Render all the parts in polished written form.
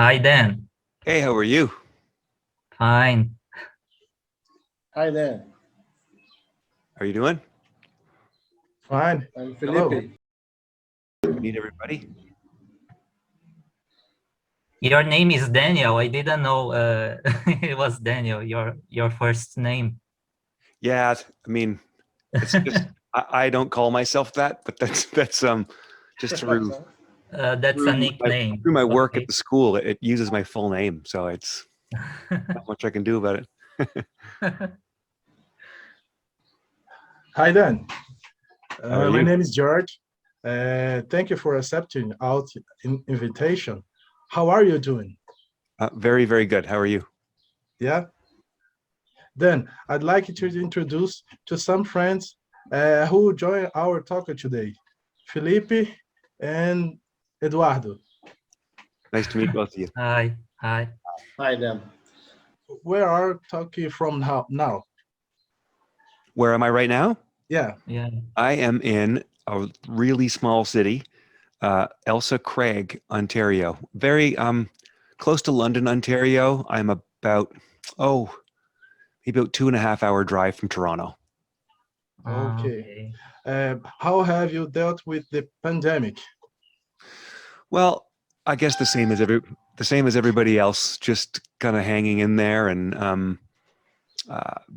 Hi, Dan. Hey, how are you? Fine. Hi there. How are you doing? Fine. I'm Hello. Felipe. Meet everybody. Your name is Daniel. I didn't know it was Daniel, your first name. Yeah, I mean, it's just I don't call myself that, but that's just That's a nickname. through my work Okay. at the school. It uses my full name, so it's not much I can do about it. Hi, Dan. How are My you? name is George. Thank you for accepting our invitation. How are you doing? Very, very good. How are you? Yeah. Then I'd like to introduce to some friends who join our talk today. Felipe and Eduardo. Nice to meet both of you. Hi. Hi. Hi there. Where are talking from now? Where am I right now? Yeah. Yeah. I am in a really small city, Elsa Craig, Ontario. Very close to London, Ontario. I'm about maybe about 2.5 hour drive from Toronto. Okay. How have you dealt with the pandemic? Well, I guess the same as everybody else, just kind of hanging in there, and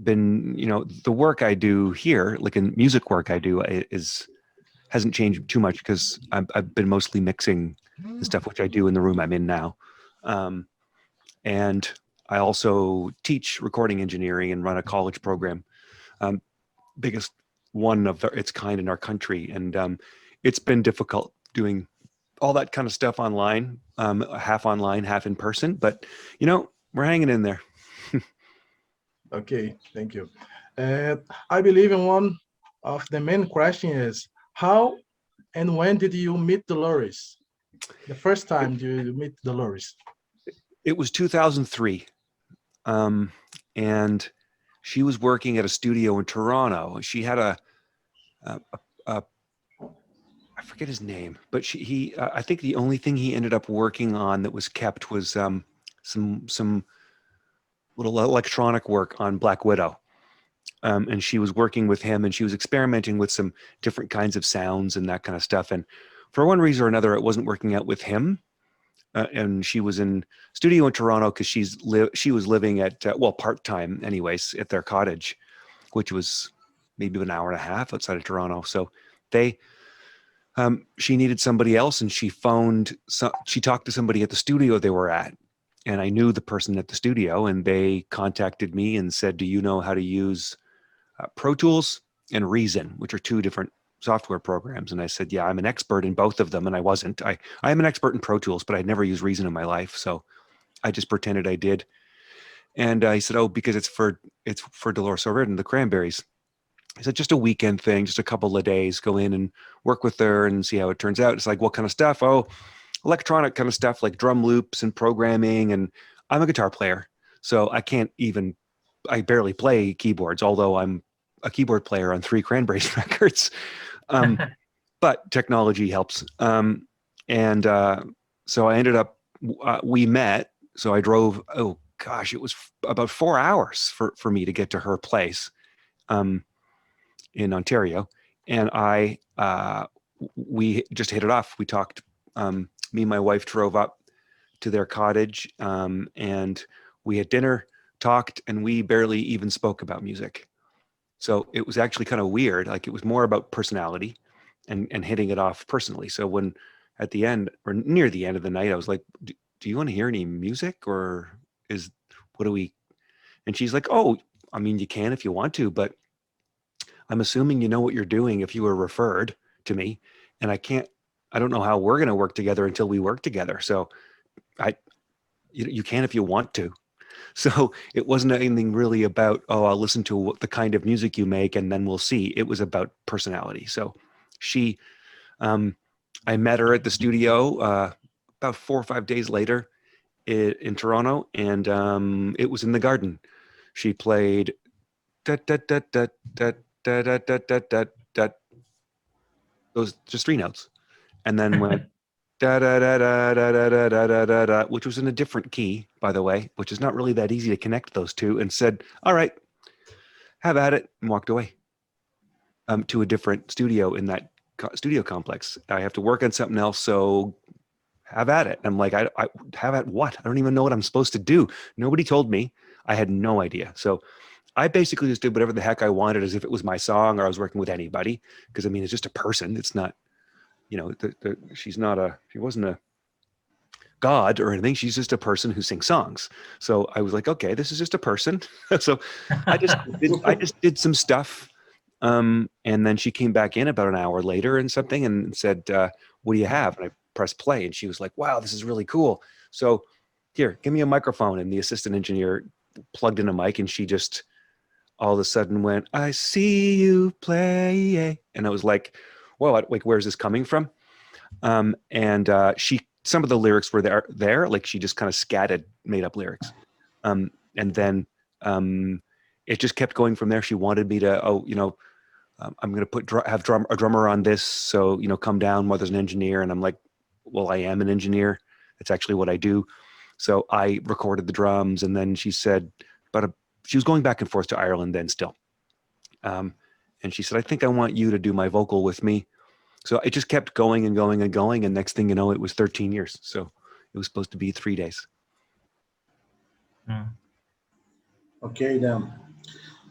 been the work I do here, like in music work I do, hasn't changed too much because I've been mostly mixing the stuff which I do in the room I'm in now, and I also teach recording engineering and run a college program, biggest one of its kind in our country, and it's been difficult doing all that kind of stuff online, half online, half in person, but we're hanging in there. Okay, thank you. I believe in one of the main question is how and when did you meet Dolores? The first time you meet Dolores? It was 2003, and she was working at a studio in Toronto. She had a I forget his name, but I think the only thing he ended up working on that was kept was some little electronic work on Black Widow. And she was working with him, and she was experimenting with some different kinds of sounds and that kind of stuff. And for one reason or another, it wasn't working out with him. And she was in studio in Toronto because she was living at part-time anyways at their cottage, which was maybe an hour and a half outside of Toronto. So she needed somebody else, and she talked to somebody at the studio they were at, and I knew the person at the studio, and they contacted me and said, do you know how to use Pro Tools and Reason, which are two different software programs? And I said, yeah, I'm an expert in both of them. And I wasn't. I am an expert in Pro Tools, but I'd never used Reason in my life. So I just pretended I did. And he said, oh, because it's for Dolores O'Riordan, the Cranberries. I said, just a weekend thing, just a couple of days, go in and work with her and see how it turns out. It's like, what kind of stuff? Oh, electronic kind of stuff like drum loops and programming. And I'm a guitar player, so I barely play keyboards, although I'm a keyboard player on 3 Cranberries records. But technology helps. So I ended up, we met. So I drove, oh gosh, it was about 4 hours for me to get to her place in Ontario. And we just hit it off. We talked, me and my wife drove up to their cottage, and we had dinner, talked, and we barely even spoke about music. So it was actually kind of weird. Like, it was more about personality and hitting it off personally. So when at the end or near the end of the night, I was like, do you want to hear any music, or what do we? And she's like, oh, I mean, you can if you want to, but I'm assuming you know what you're doing if you were referred to me, and I don't know how we're going to work together until we work together. So you can if you want to. So it wasn't anything really about, oh, I'll listen to the kind of music you make and then we'll see. It was about personality. So I met her at the studio about 4 or 5 days later in Toronto, and it was in the garden. She played da, da, da, da, da, da, da, da, da, da, da, those just 3 notes, and then went da da da da da da da da da da da, which was in a different key, by the way, which is not really that easy to connect those two, and said, "All right, have at it," and walked away to a different studio in that studio complex. I have to work on something else, so have at it. I'm like, I have at what? I don't even know what I'm supposed to do. Nobody told me. I had no idea. So I basically just did whatever the heck I wanted, as if it was my song or I was working with anybody. Because I mean, it's just a person. It's not, you know, she wasn't a god or anything. She's just a person who sings songs. So I was like, okay, this is just a person. So I just did some stuff. And then she came back in about an hour later and something and said, what do you have? And I pressed play and she was like, wow, this is really cool. So here, give me a microphone. And the assistant engineer plugged in a mic and she just all of a sudden went, I see you play. And I was like, whoa, like, where's this coming from? And some of the lyrics were there, like she just kind of scattered, made up lyrics. And then it just kept going from there. She wanted me to, I'm going to have a drummer on this. So, come down while there's an engineer. And I'm like, well, I am an engineer. That's actually what I do. So I recorded the drums. And then she said, she was going back and forth to Ireland then still. And she said, I think I want you to do my vocal with me. So it just kept going and going and going. And next thing you know, it was 13 years. So it was supposed to be 3 days. Okay, then.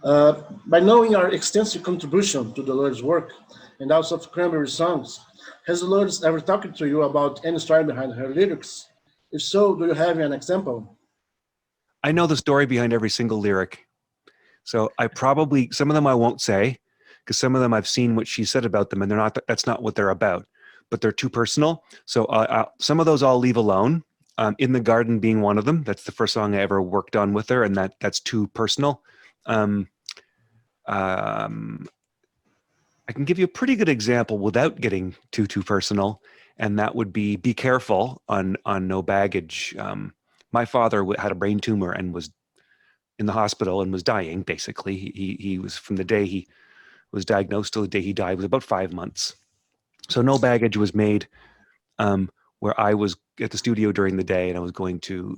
By knowing your extensive contribution to Dolores' work and also to Cranberries songs, has Dolores ever talked to you about any story behind her lyrics? If so, do you have an example? I know the story behind every single lyric. So some of them I won't say, because some of them I've seen what she said about them and that's not what they're about, but they're too personal. So some of those I'll leave alone. In the Garden being one of them. That's the first song I ever worked on with her, and that's too personal. I can give you a pretty good example without getting too personal, and that would be Careful on No Baggage. My father had a brain tumor and was in the hospital and was dying, basically. He was, from the day he was diagnosed till the day he died, was about 5 months. So No Baggage was made where I was at the studio during the day and I was going to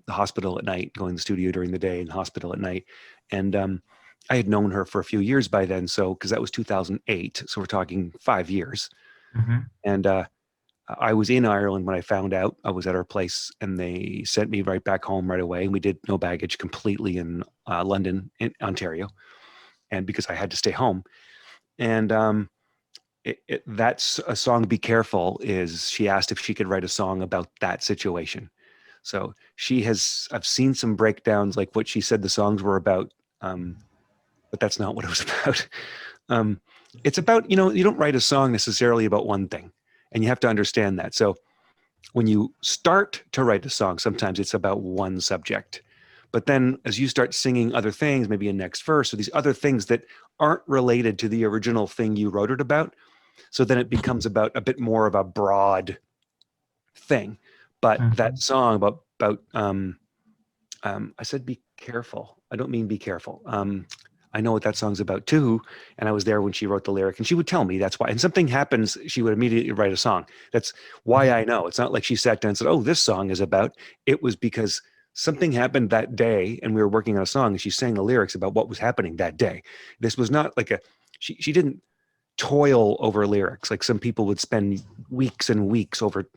the hospital at night, going to the studio during the day and hospital at night. And I had known her for a few years by then. So, because that was 2008. So we're talking 5 years. Mm-hmm. And I was in Ireland when I found out. I was at her place and they sent me right back home right away. And we did No Baggage completely in London, in Ontario. And because I had to stay home. And that's a song, Be Careful, she asked if she could write a song about that situation. So I've seen some breakdowns, like what she said the songs were about, but that's not what it was about. It's about, you don't write a song necessarily about one thing, and you have to understand that. So when you start to write a song, sometimes it's about one subject, but then as you start singing other things, maybe a next verse or these other things that aren't related to the original thing you wrote it about, so then it becomes about a bit more of a broad thing. But that song about I said Be Careful. I don't mean Be Careful. I know what that song's about too. And I was there when she wrote the lyric, and she would tell me that's why. And something happens, she would immediately write a song. That's why I know. It's not like she sat down and said, oh, this song is about. It was because something happened that day and we were working on a song and she sang the lyrics about what was happening that day. This was not like she didn't toil over lyrics like some people would spend weeks and weeks over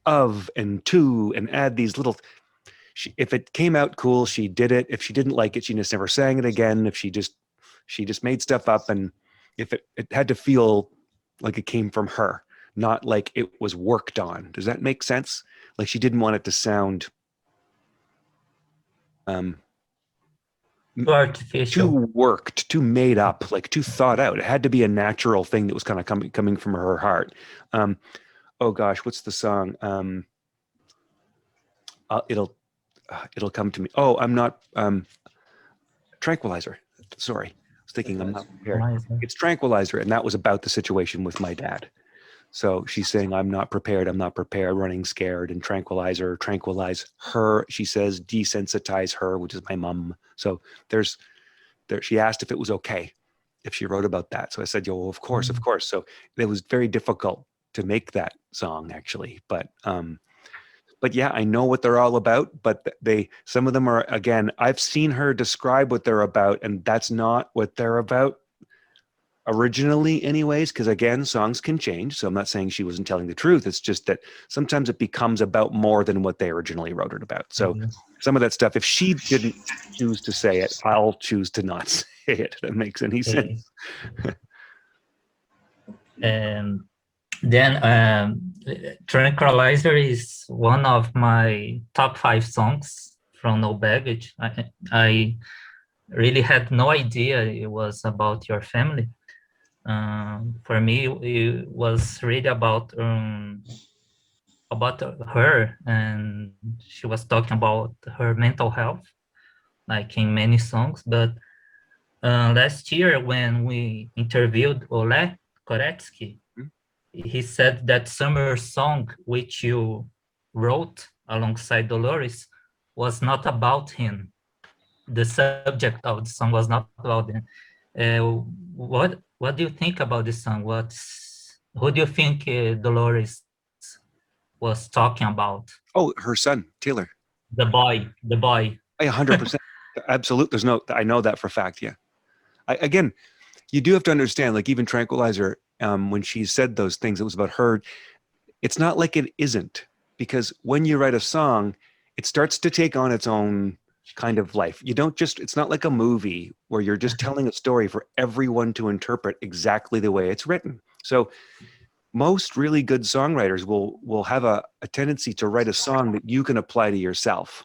of and to and add these little. If it came out cool, she did it. If she didn't like it, she just never sang it again. If she just made stuff up, and if it had to feel like it came from her, not like it was worked on. Does that make sense? Like she didn't want it to sound Too artificial, too worked, too made up, like too thought out. It had to be a natural thing that was kind of coming from her heart. Oh gosh, what's the song? It'll come to me. Oh, I'm not Tranquilizer. Sorry, I was thinking I'm not prepared. It's Tranquilizer, and that was about the situation with my dad. So she's saying, I'm not prepared, running scared, and tranquilizer, tranquilize her. She says, desensitize her, which is my mom. So she asked if it was okay if she wrote about that. So I said, yo, well, of course. So it was very difficult make that song actually. But yeah, I know what they're all about, but some of them are, again, I've seen her describe what they're about, and that's not what they're about originally anyways, because again, songs can change. So I'm not saying she wasn't telling the truth. It's just that sometimes it becomes about more than what they originally wrote it about. So some of that stuff, if she didn't choose to say it, I'll choose to not say it, if that makes any sense. And then Tranquilizer is one of my top 5 songs from No Baggage. I really had no idea it was about your family. For me, it was really about her, and she was talking about her mental health, like in many songs. But last year, when we interviewed Ole Koretsky, he said that summer song which you wrote alongside Dolores was not about him. The subject of the song was not about him. What do you think about this song? Who do you think Dolores was talking about? Oh, her son, Taylor. The boy. 100%. Absolutely. I know that for a fact. Yeah. Again, you do have to understand, like even Tranquilizer, when she said those things, it was about her. It's not like it isn't, because when you write a song, it starts to take on its own kind of life. It's not like a movie where you're just telling a story for everyone to interpret exactly the way it's written. So most really good songwriters will have a tendency to write a song that you can apply to yourself.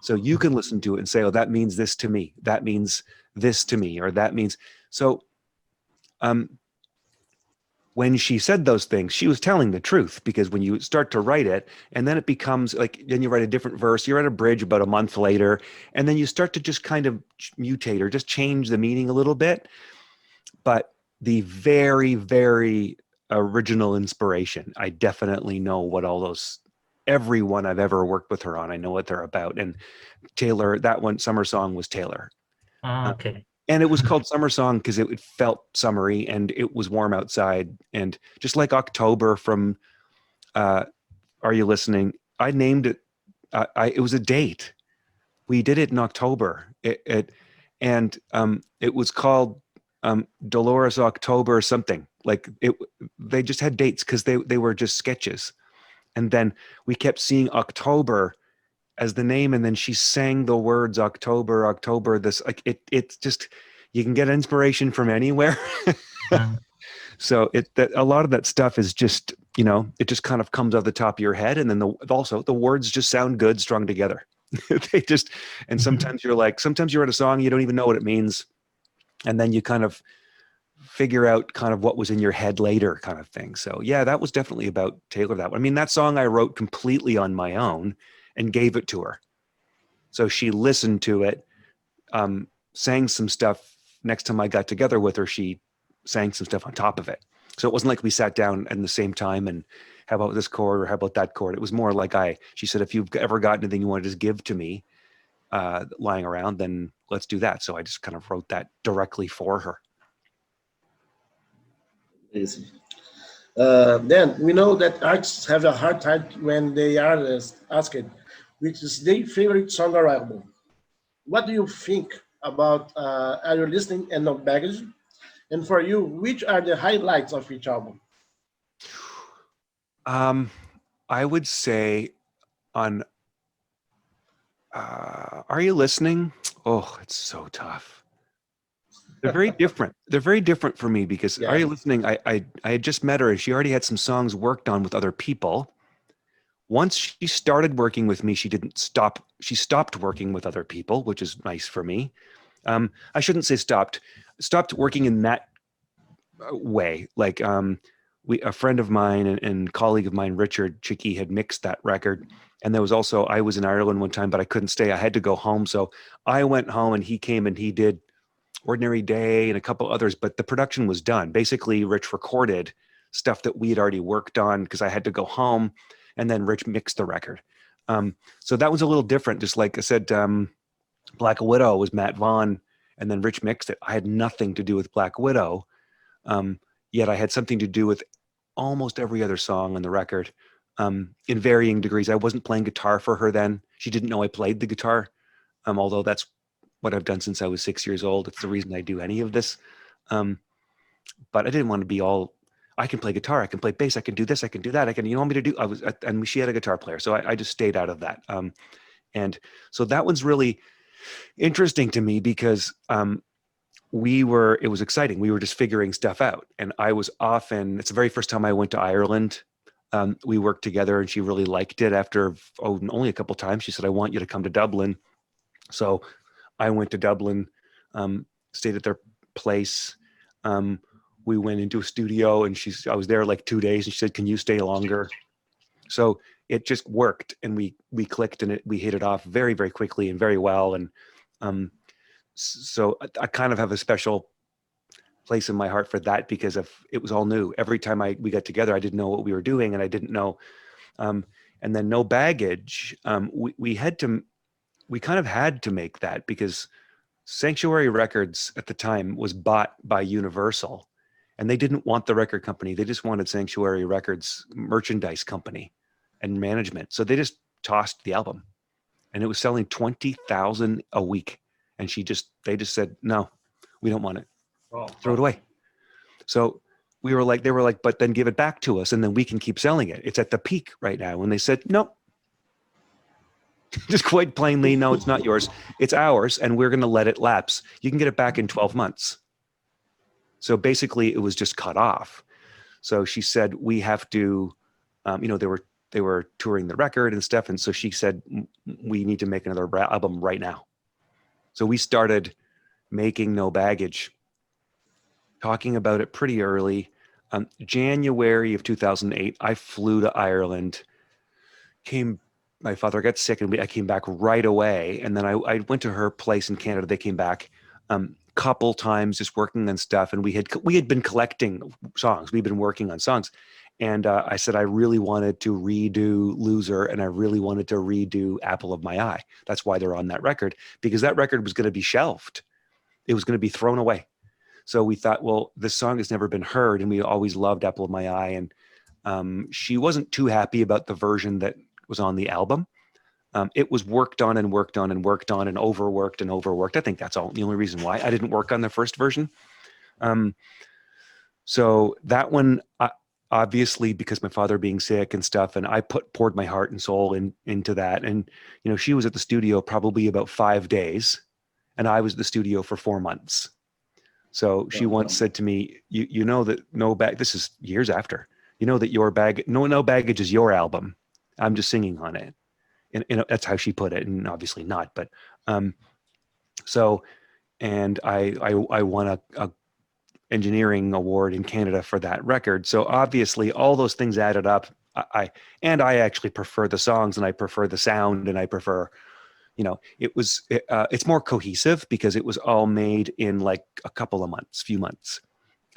So you can listen to it and say, oh, that means this to me. That means this to me, or that means so. When she said those things, she was telling the truth, because when you start to write it, and then it becomes like, then you write a different verse, you write a bridge about a month later, and then you start to just kind of mutate or just change the meaning a little bit. But the very, very original inspiration, I definitely know what everyone I've ever worked with her on, I know what they're about. And Taylor, that one, Summer Song, was Taylor. Okay. And it was called Summer Song because it felt summery and it was warm outside. And just like October from Are You Listening? I named it. It was a date. We did it in October. It was called Dolores October something. Like they just had dates because they were just sketches. And then we kept seeing October as the name, and then she sang the words October, this, like it's just, you can get inspiration from anywhere. So a lot of that stuff is just, it just kind of comes off the top of your head, and then also the words just sound good strung together. And sometimes you're at a song, you don't even know what it means, and then you kind of figure out kind of what was in your head later, kind of thing. So yeah, that was definitely about Taylor. That one. I mean, that song I wrote completely on my own and gave it to her. So she listened to it, sang some stuff. Next time I got together with her, she sang some stuff on top of it. So it wasn't like we sat down at the same time and how about this chord or how about that chord? It was more like she said, if you've ever got anything you want to just give to me lying around, then let's do that. So I just kind of wrote that directly for her. Amazing. Then we know that artists have a hard time when they are asked which is their favorite song or album. What do you think about Are You Listening and No Baggage? And for you, which are the highlights of each album? I would say on Are You Listening? Oh, it's so tough. They're very different. They're very different for me because Are You Listening? I had just met her and she already had some songs worked on with other people. Once she started working with me, she didn't stop. She stopped working with other people, which is nice for me. I shouldn't say stopped working in that way. Like a friend of mine and colleague of mine, Richard Chicky, had mixed that record. And there was also, I was in Ireland one time, but I couldn't stay. I had to go home. So I went home and he came and he did Ordinary Day and a couple others, but the production was done. Basically, Rich recorded stuff that we had already worked on because I had to go home, and then Rich mixed the record. So that was a little different. Just like I said, Black Widow was Matt Vaughn, and then Rich mixed it. I had nothing to do with Black Widow, yet I had something to do with almost every other song on the record, in varying degrees. I wasn't playing guitar for her then. She didn't know I played the guitar, although that's what I've done since I was 6 years old. It's the reason I do any of this. But I didn't want to be all, I can play guitar, I can play bass, I can do this, I can do that, you want me to do, and she had a guitar player. So I just stayed out of that. And so that one's really interesting to me because it was exciting. We were just figuring stuff out. And it's the very first time I went to Ireland. We worked together and she really liked it after only a couple times. She said, I want you to come to Dublin. So I went to Dublin, stayed at their place. We went into a studio and I was there like 2 days and she said, can you stay longer? So it just worked and we clicked and we hit it off very, very quickly and very well. And so I kind of have a special place in my heart for that because it was all new. Every time we got together, I didn't know what we were doing and I didn't know. And then No Baggage, we kind of had to make that because Sanctuary Records at the time was bought by Universal and they didn't want the record company. They just wanted Sanctuary Records merchandise company and management. So they just tossed the album and it was selling 20,000 a week. And they just said, no, we don't want it. Oh, throw it away. So they were like, but then give it back to us and then we can keep selling it. It's at the peak right now. And they said, no, just quite plainly, no, it's not yours. It's ours. And we're going to let it lapse. You can get it back in 12 months. So basically it was just cut off. So she said, we have to, they were touring the record and stuff. And so she said, we need to make another album right now. So we started making No Baggage, talking about it pretty early. January of 2008, I flew to Ireland, my father got sick and I came back right away. And then I went to her place in Canada. They came back couple times just working on stuff. And we had been collecting songs. We've been working on songs. And I said, I really wanted to redo Loser and I really wanted to redo Apple of My Eye. That's why they're on that record, because that record was going to be shelved. It was going to be thrown away. So we thought, well, this song has never been heard. And we always loved Apple of My Eye. And she wasn't too happy about the version that was on the album. It was worked on and worked on and worked on and overworked and overworked. I think that's the only reason why I didn't work on the first version. So that one, obviously, because my father being sick and stuff, and I poured my heart and soul into that. And, she was at the studio probably about 5 days and I was at the studio for 4 months. So she once said to me, you know that this is years after, that No Baggage is your album. I'm just singing on it. And that's how she put it. And obviously not, but, and I won a engineering award in Canada for that record. So obviously all those things added up. I actually prefer the songs and I prefer the sound and I prefer, it's more cohesive because it was all made in like few months.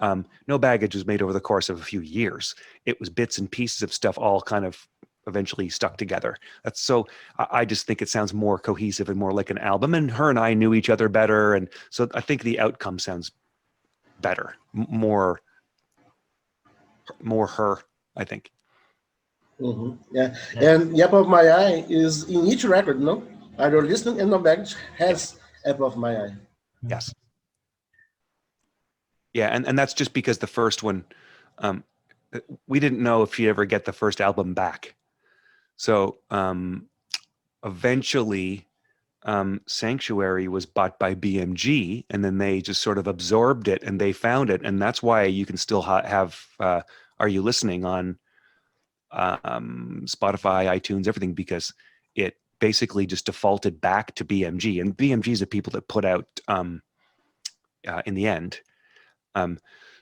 No Baggage was made over the course of a few years. It was bits and pieces of stuff all kind of eventually stuck together. I just think it sounds more cohesive and more like an album, and her and I knew each other better. And so I think the outcome sounds better, more her, I think. Mm-hmm. Yeah. And Apple of My Eye is in each record, no? Either Listening and No Baggage has Apple of My Eye. Yes. Yeah, and that's just because the first one, we didn't know if she'd ever get the first album back. So eventually, Sanctuary was bought by BMG, and then they just sort of absorbed it, and they found it, and that's why you can still have Are You Listening on Spotify, iTunes, everything, because it basically just defaulted back to BMG, and BMG is the people that put out in the end.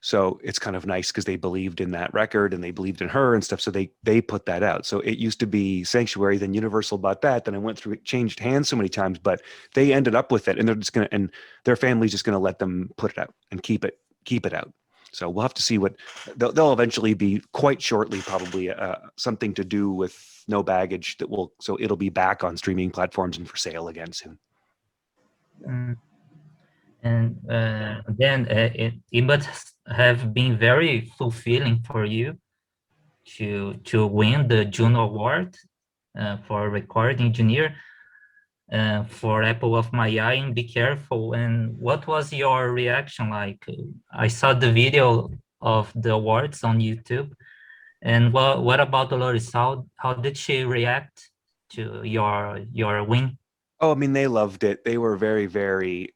So it's kind of nice because they believed in that record and they believed in her and stuff. So they put that out. So it used to be Sanctuary, then Universal bought that. Then it changed hands so many times, but they ended up with it, and and their family's just going to let them put it out and keep it out. So we'll have to see what they'll eventually be quite shortly, probably something to do with No Baggage so it'll be back on streaming platforms and for sale again soon. And then it must have been very fulfilling for you to win the Juno Award for recording engineer for Apple of My Eye and Be Careful. And what was your reaction like? I saw the video of the awards on YouTube. And what about Dolores? How did she react to your win? Oh, I mean, they loved it. They were very, very,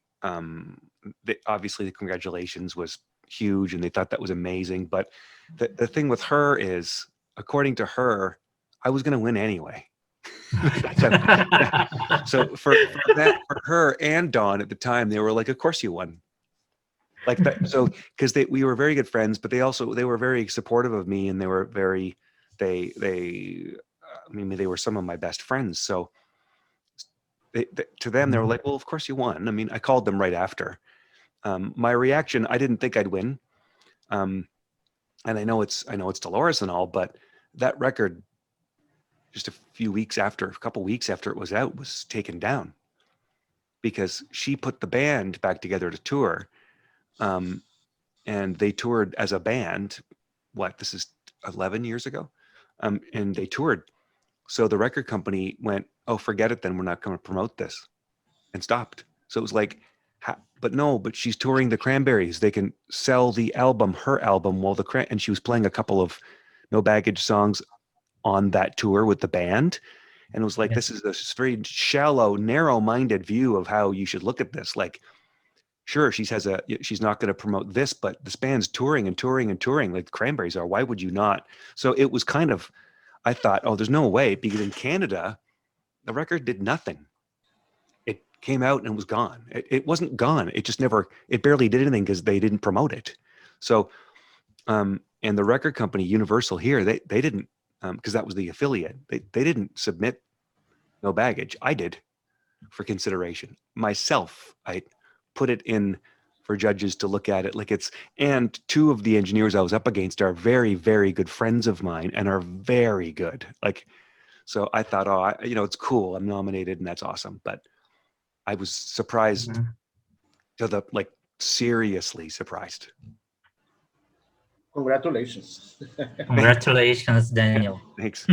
obviously the congratulations was huge and they thought that was amazing. But the thing with her is, according to her, I was going to win anyway. So for her and Dawn at the time, they were like, of course you won. Like that. So, because we were very good friends, but they were very supportive of me, and they were very, I mean, they were some of my best friends. So to them, they were like, well, of course you won. I mean, I called them right after. My reaction, I didn't think I'd win. And I know it's Dolores and all, but that record, just a couple weeks after it was out, was taken down because she put the band back together to tour. And they toured as a band. This is 11 years ago. And they toured. So the record company went, oh, forget it then, we're not going to promote this, and stopped. So it was like, but she's touring the Cranberries. They can sell the album, her album, and she was playing a couple of No Baggage songs on that tour with the band. And it was like, This is this very shallow, narrow-minded view of how you should look at this. Like, sure, she's not going to promote this, but this band's touring and touring and touring like the Cranberries are. Why would you not? So it was kind of, I thought, oh, there's no way, because in Canada, the record did nothing. It came out and was gone. It wasn't gone. It just it barely did anything because they didn't promote it. So, and the record company, Universal here, they didn't, because that was the affiliate. They didn't submit No Baggage. I did, for consideration. Myself, I put it in for judges to look at it, and two of the engineers I was up against are very, very good friends of mine and are very good. So I thought, oh, it's cool. I'm nominated and that's awesome. But I was surprised seriously surprised. Congratulations. Congratulations, Daniel. Thanks.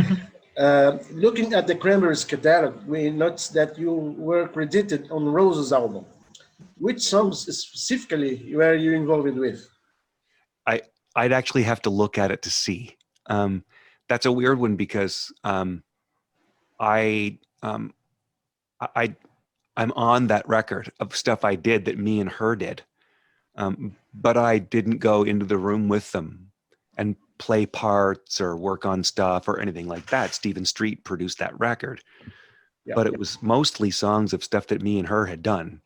Looking at the Cranberries catalog, we noticed that you were credited on Rose's album. Which songs specifically were you involved with? I'd actually have to look at it to see. That's a weird one because I'm on that record of stuff I did that me and her did, but I didn't go into the room with them and play parts or work on stuff or anything like that. Stephen Street produced that record, but it was mostly songs of stuff that me and her had done.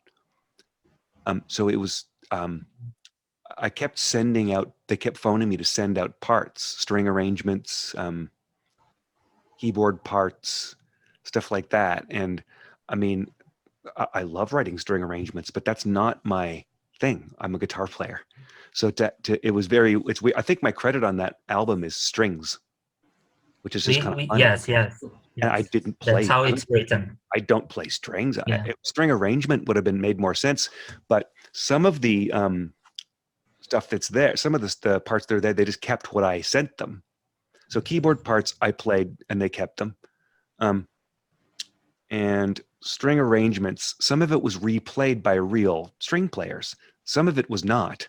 So it was, I kept they kept phoning me to send out parts, string arrangements, keyboard parts, stuff like that. And I mean, I love writing string arrangements, but that's not my thing. I'm a guitar player. So it was it's weird. I think my credit on that album is strings, which is just kind of funny. Yes. And I didn't play. That's how it's written. I don't play strings. String arrangement would have made more sense, but some of the stuff that's there, some of the parts that are there, they just kept what I sent them. So keyboard parts I played and they kept them. And string arrangements, some of it was replayed by real string players. Some of it was not.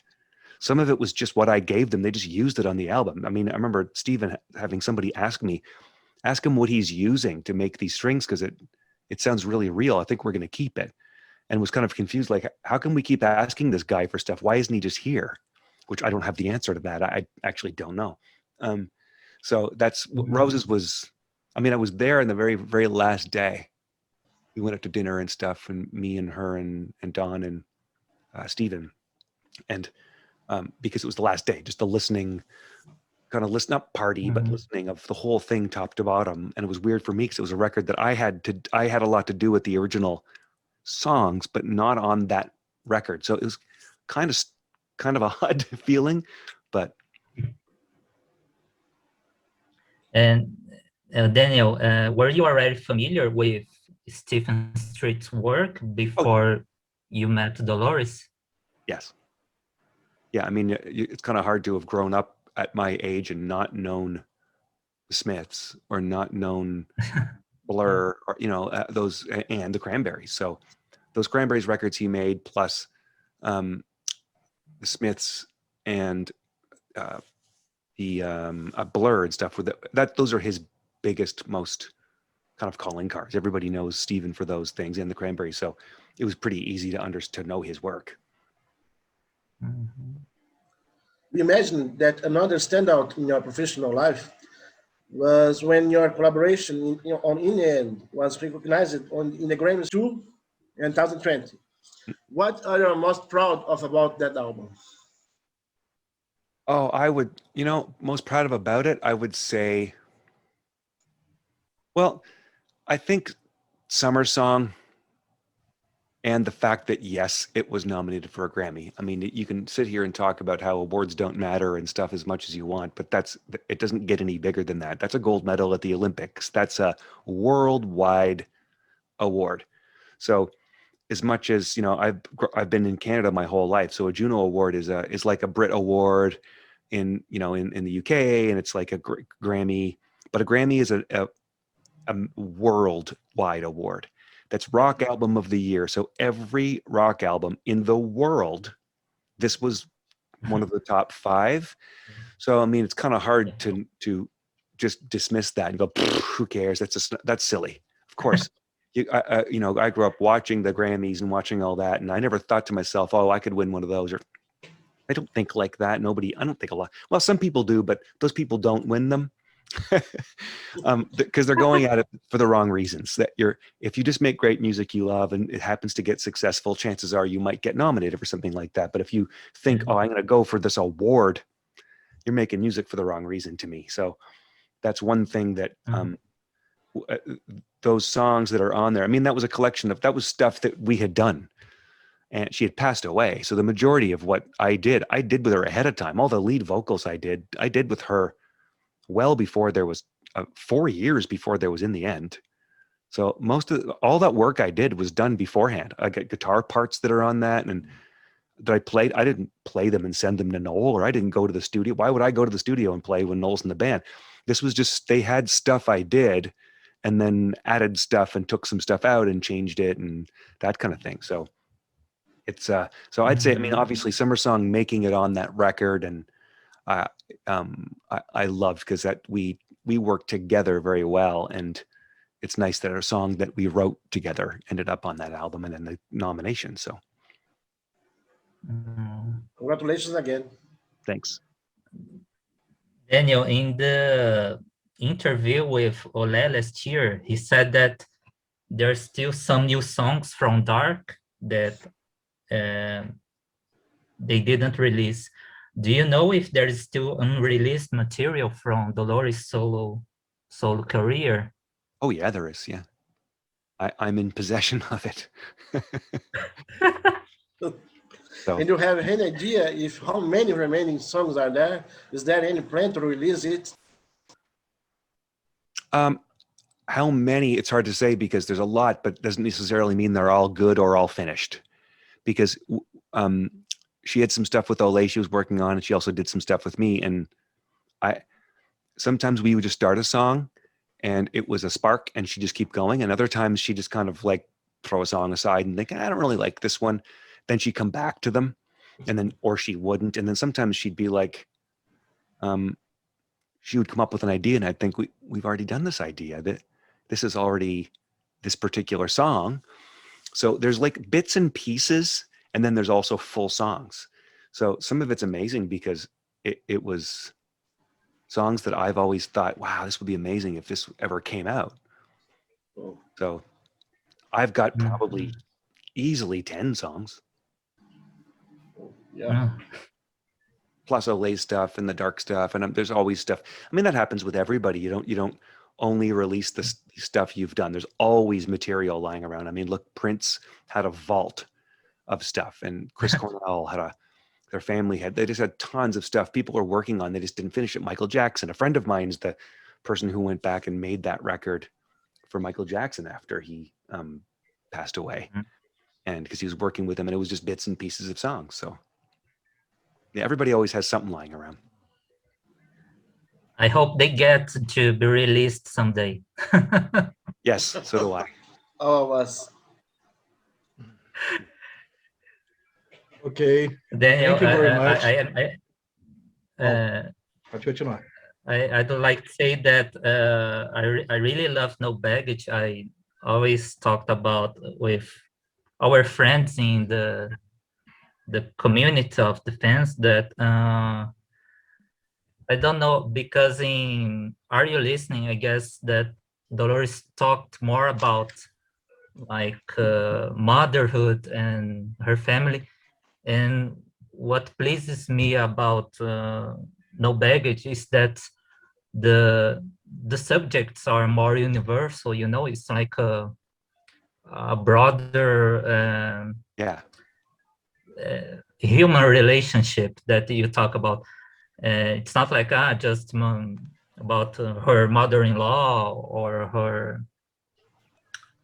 Some of it was just what I gave them. They just used it on the album. I mean, I remember Stephen having somebody ask him what he's using to make these strings, because it sounds really real. I think we're going to keep it. And was kind of confused, like, how can we keep asking this guy for stuff? Why isn't he just here? Which I don't have the answer to that. I actually don't know. So that's what Roses was. I mean, I was there in the very, very last day. We went up to dinner and stuff, and me and her and Don and Stephen. And because it was the last day, just the listening, kind of listen up party, but listening of the whole thing top to bottom. And it was weird for me because it was a record that I had a lot to do with the original songs, but not on that record. So it was kind of a odd feeling, but. And Daniel, were you already familiar with Stephen Street's work before you met Dolores? Yes. Yeah, I mean, it's kind of hard to have grown up at my age and not known the Smiths or not known Blur or those and the Cranberries. So those Cranberries records he made plus the Smiths and the Blur and stuff with that. Those are his biggest, most kind of calling cards. Everybody knows Steven for those things and the Cranberries. So it was pretty easy to know his work. Mhm. We imagine that another standout in your professional life was when your collaboration on In the End was recognized in the Grammys 2 in 2020. What are you most proud of about that album? Oh, I would, most proud of about it, I would say, well, I think Summer Song and the fact that, yes, it was nominated for a Grammy. I mean, you can sit here and talk about how awards don't matter and stuff as much as you want, but it doesn't get any bigger than that. That's a gold medal at the Olympics. That's a worldwide award. So as much as, I've been in Canada my whole life. So a Juno Award is like a Brit Award in the UK, and it's like a Grammy, but a Grammy is a worldwide award. That's rock album of the year. So every rock album in the world, this was one of the top 5. So, I mean, it's kind of hard to just dismiss that and go, who cares? That's silly. Of course, I grew up watching the Grammys and watching all that. And I never thought to myself, oh, I could win one of those. Or I don't think like that. I don't think a lot. Well, some people do, but those people don't win them. Because they're going at it for the wrong reasons. If you just make great music you love and it happens to get successful, chances are you might get nominated for something like that. But if you think, oh, I'm going to go for this award, you're making music for the wrong reason to me. So that's one thing that those songs that are on there. I mean, that was a collection that was stuff that we had done, and she had passed away. So the majority of what I did with her ahead of time. All the lead vocals I did with her well before there was 4 years before there was In the End. So all that work I did was done beforehand. I got guitar parts that are on that, and that I played. I didn't play them and send them to Noel, or I didn't go to the studio. Why would I go to the studio and play when Noel's in the band? This was just, they had stuff I did and then added stuff and took some stuff out and changed it and that kind of thing. So it's so I'd say, I mean, obviously Summer Song making it on that record, and I loved, because that we worked together very well, and it's nice that our song that we wrote together ended up on that album and then the nomination. So Congratulations again. thanks. Daniel, in the interview with Ole last year, he said that there's still some new songs from Dark that they didn't release. Do you know if there is still unreleased material from Dolores' solo career? Oh yeah, there is. Yeah, I'm in possession of it. So, And you have any idea if how many remaining songs are there? Is there any plan to release it? how many? It's hard to say, because there's a lot, but doesn't necessarily mean they're all good or all finished. Because she had some stuff with Ole she was working on, and she also did some stuff with me. And sometimes we would just start a song and it was a spark and she just keep going. And other times she just kind of like throw a song aside and think, I don't really like this one. Then she'd come back to them, and then, or she wouldn't. And then sometimes she'd be like, she would come up with an idea and I'd think, we've already done this idea, that this is already this particular song. So there's like bits and pieces, and then there's also full songs. So some of it's amazing because it was songs that I've always thought, wow, this would be amazing if this ever came out. So I've got probably easily 10 songs. Yeah. Plus Ole's stuff and the Dark stuff. And there's always stuff. I mean, that happens with everybody. You don't only release the stuff you've done. There's always material lying around. I mean, look, Prince had a vault of stuff, and Chris Cornell had their family they just had tons of stuff people are working on. They just didn't finish it. Michael Jackson, a friend of mine's the person who went back and made that record for Michael Jackson after he passed away. And because he was working with him, and it was just bits and pieces of songs. So yeah, everybody always has something lying around. I hope they get to be released someday. Yes, so do I. All of us. Okay. Daniel, Thank you very much. Pode continuar. I'd like to say that I really love No Baggage. I always talked about with our friends in the community of the fans that I don't know, because in Are You Listening, I guess that Dolores talked more about like motherhood and her family. And what pleases me about No Baggage is that the subjects are more universal. You know, it's like a broader Yeah. human relationship that you talk about. It's not like just about her mother-in-law or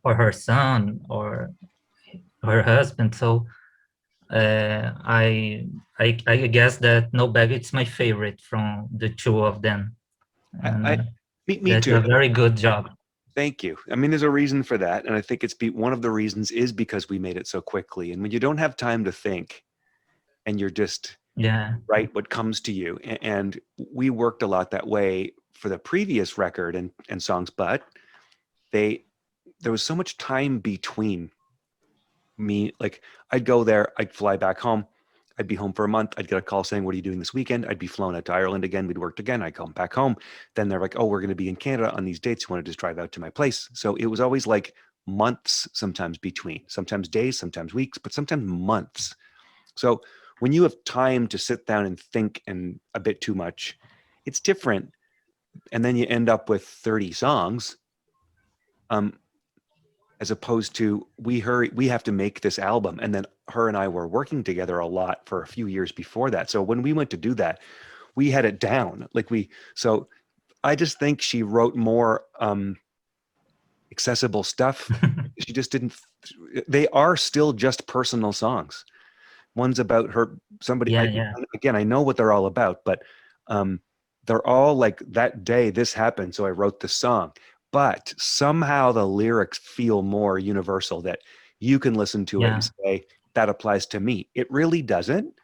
her son or her husband. So I guess that No Baggage is my favorite from the two of them. And Me that's too. a very good job. Thank you. I mean, there's a reason for that. And I think one of the reasons is because we made it so quickly. And when you don't have time to think and you're just write what comes to you. And we worked a lot that way for the previous record and songs, but there was so much time between me. Like I'd go there, I'd fly back home. I'd be home for a month. I'd get a call saying, "What are you doing this weekend?" I'd be flown out to Ireland again. We'd worked again. I'd come back home. Then they're like, "Oh, we're going to be in Canada on these dates. You want to just drive out to my place?" So it was always like months, sometimes between, sometimes days, sometimes weeks, but sometimes months. So when you have time to sit down and think and a bit too much, it's different. And then you end up with 30 songs. As opposed to we have to make this album. And then her and I were working together a lot for a few years before that. So when we went to do that, we had it down. So I just think she wrote more accessible stuff. She just didn't, they are still just personal songs. One's about somebody, again, I know what they're all about, but they're all like, that day this happened, so I wrote the song. But somehow the lyrics feel more universal, that you can listen to it and say, that applies to me. It really doesn't.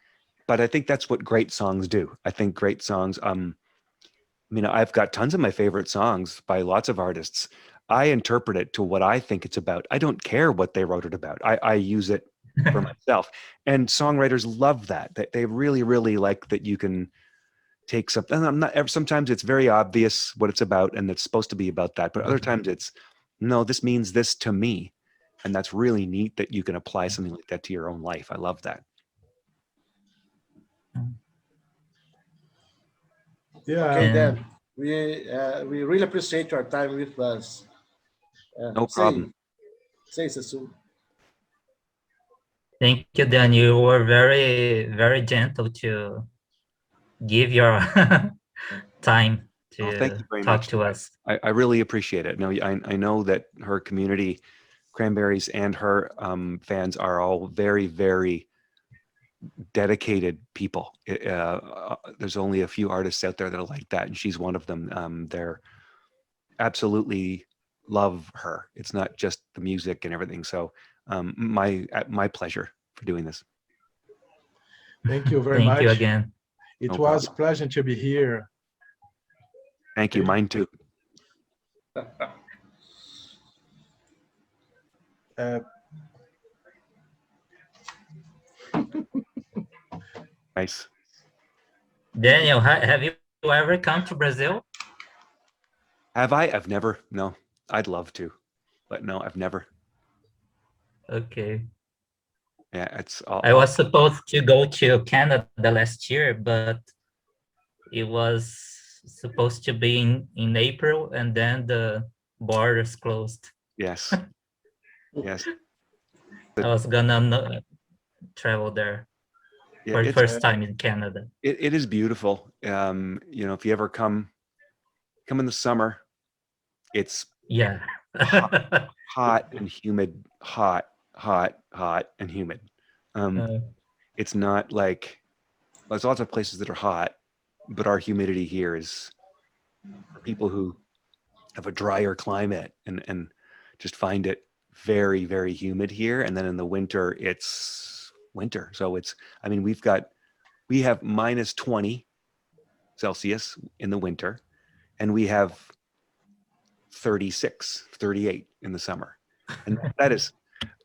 But I think that's what great songs do. I think great songs, I've got tons of my favorite songs by lots of artists. I interpret it to what I think it's about. I don't care what they wrote it about. I use it for myself. And songwriters love that. They really, really like that you can take something. Sometimes it's very obvious what it's about and it's supposed to be about that, but other times it's, no, this means this to me. And that's really neat that you can apply something like that to your own life. I love that. Yeah. Okay, then we really appreciate your time with us. No problem. Say Setsuo. Thank you, Dan. You were very, very gentle to give your time to thank you very talk much to us. I really appreciate it. No, I know that her community, Cranberries, and her fans are all very, very dedicated people. There's only a few artists out there that are like that, and she's one of them. They're absolutely love her. It's not just the music and everything. So my pleasure for doing this. Thank you very much. Thank you again. It was a pleasure to be here. Thank you. Mine too. Nice. Daniel, have you ever come to Brazil? Have I? I've never. No, I'd love to, but no, I've never. Okay. Yeah, it's. I was supposed to go to Canada last year, but it was supposed to be in April, and then the borders closed. Yes. Yes. I was gonna travel there for the first time in Canada. It is beautiful. If you ever come in the summer, it's hot and humid, hot and humid. It's not like, there's lots of places that are hot, but our humidity here is for people who have a drier climate and just find it very, very humid here. And then in the winter, it's winter. So it's, I mean, we have minus 20 Celsius in the winter, and we have 36, 38 in the summer. And that is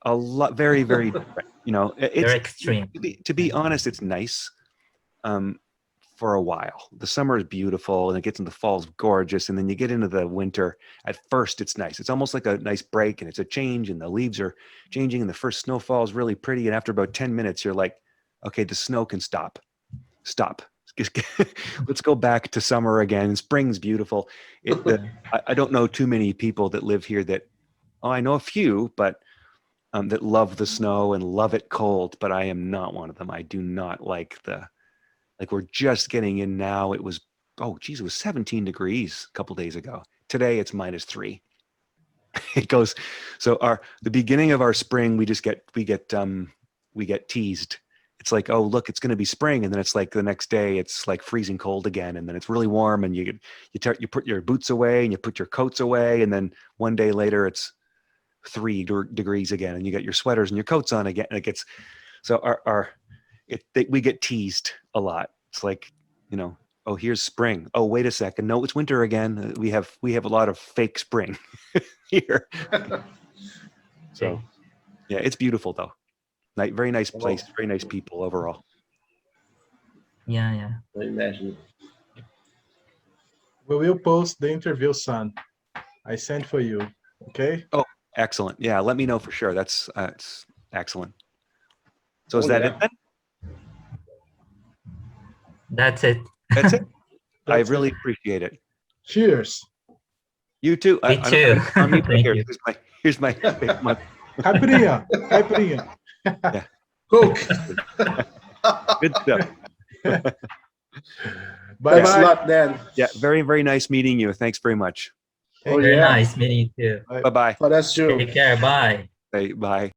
a lot, very, very different. You know, They're extreme. to be honest, it's nice for a while. The summer is beautiful, and it gets into fall is gorgeous, and then you get into the winter. At first, it's nice. It's almost like a nice break, and it's a change, and the leaves are changing, and the first snowfall is really pretty. And after about 10 minutes, you're like, okay, the snow can stop. Let's go back to summer again. Spring's beautiful. I don't know too many people that live here that, I know a few, but that love the snow and love it cold, but I am not one of them. I do not like we're just getting in now. It was, it was 17 degrees a couple days ago. Today it's -3. It goes, so the beginning of our spring, we get teased. It's like, oh, look, it's going to be spring. And then it's like the next day it's like freezing cold again. And then it's really warm, and you put your boots away and you put your coats away. And then one day later it's 3 degrees again, and you got your sweaters and your coats on again. And it gets, so we get teased a lot. It's like, you know, oh, here's spring. Oh, wait a second. No, it's winter again. We have a lot of fake spring here. So yeah, it's beautiful though. Very nice place, very nice people overall. Yeah. I imagine. We will post the interview, son. I sent for you. Okay. Oh, excellent. Yeah, let me know for sure. That's excellent. So is that it then? That's it. That's it. I really appreciate it. Cheers. You too. Me too. Thank you. Here's my Caipirinha. Yeah. Coke. Good stuff. Bye Thanks a bye. lot, Dan. Yeah, very, very nice meeting you. Thanks very much. Oh, Very yeah. nice meeting you too. Bye-bye. Oh, that's true. Take care. Bye. Bye.